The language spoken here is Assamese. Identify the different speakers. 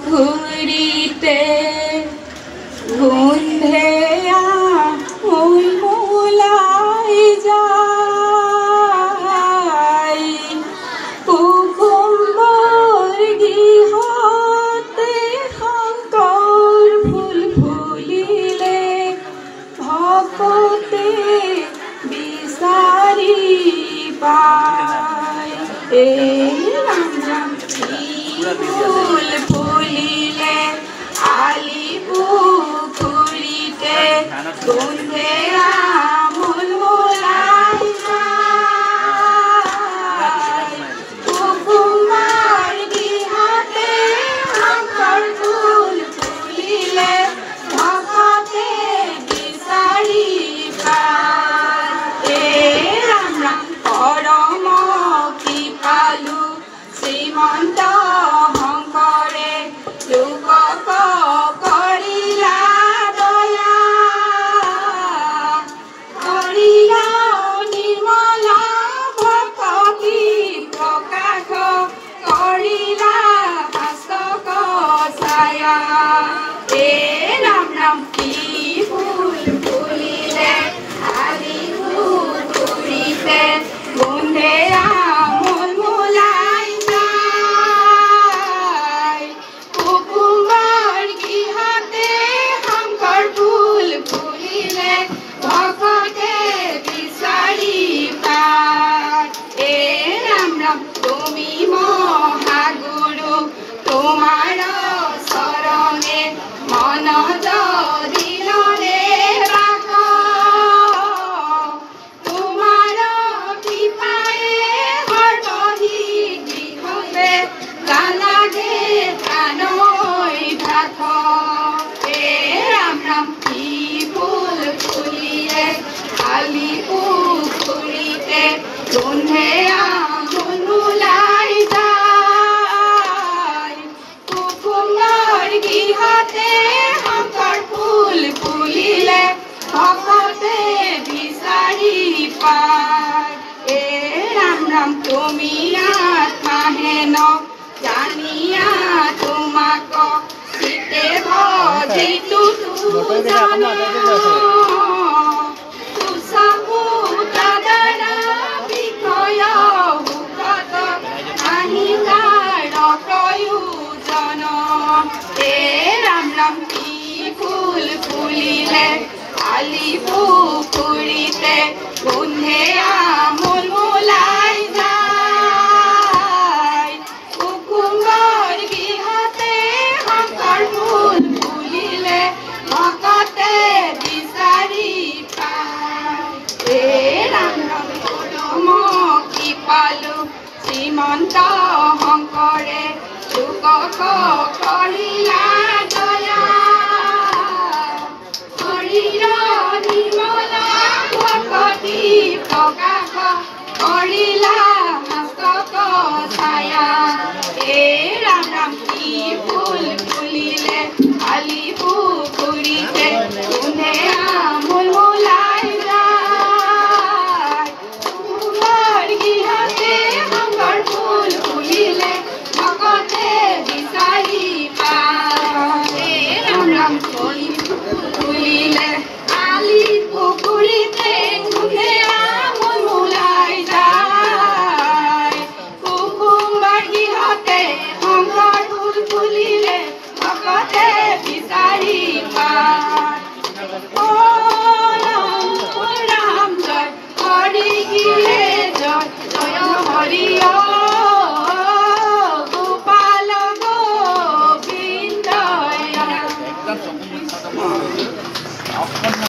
Speaker 1: পুখুৰীতে গোন্ধেয়া ওলাই যায় কুকুম্বৰ গৃহতে শংকৰ ফুল ফুলিলে ভকতে বিচাৰি পায় ফুল ফুলিলে আলি পুখুৰীতে গোন্ধেয়া মুলমুলাই যায় কুকুমাৰ গৃহতে শংকৰ ফুল ফুলিলে ভকতে বিচাৰি পায় ৰাম ৰাম পৰম কৃপালু শ্ৰীমন্ত শংকৰে লোকক কৰিলা দয়া কৰিলা নিৰ্মলা ভকতি প্ৰকাশ কৰিলা শাস্তক ছায়া ৰাম ৰাম কি ফুল ফুলিলে আলি পুখুৰীতে গোন্ধেয়া মুলমুলাই যায় কুকুমৰ গৃহতে শংকৰ ফুল ফুলিলে ভকতে বিচাৰি পায় ৰাম ৰাম তুমি মহাগুৰু তোমাৰ চৰণে মন দিলৰে ৰাখ তোমাৰ কৃপায়ে সৰ্বহি গৃহতে লাগে প্ৰাণৈ ভাষ ৰাম ৰাম কি ফুল ফুলিলে আলি পুখুৰীতে গোন্ধেয়া মুলমুলাই যায় কুকুমৰ গৃহতে শংকৰ ফুল ফুলিলে ভকতে বিচাৰি পায় ৰাম ৰাম তুমি আত্মাহেন জানিয়া তোমাক চিতে ভজিতো জানো তুষাপুতাদাৰা বিষয় হুকত আহিলাৰ প্ৰয়োজন ৰাম ৰাম কি ফুল ফুলিলে আলি পুখুৰীতে গোন্ধেয়া মুলমুলাই যায় কুকুমৰ গৃহতে শংকৰ ফুল ফুলিলে ভকতে বিচাৰি পায় ৰাম ৰাম পৰম কৃপালু শ্ৰীমন্ত শংকৰে লোকক কৰিলা দয়া শৰীৰ নিৰ্মলা ভকতি প্ৰকাশ কৰিলা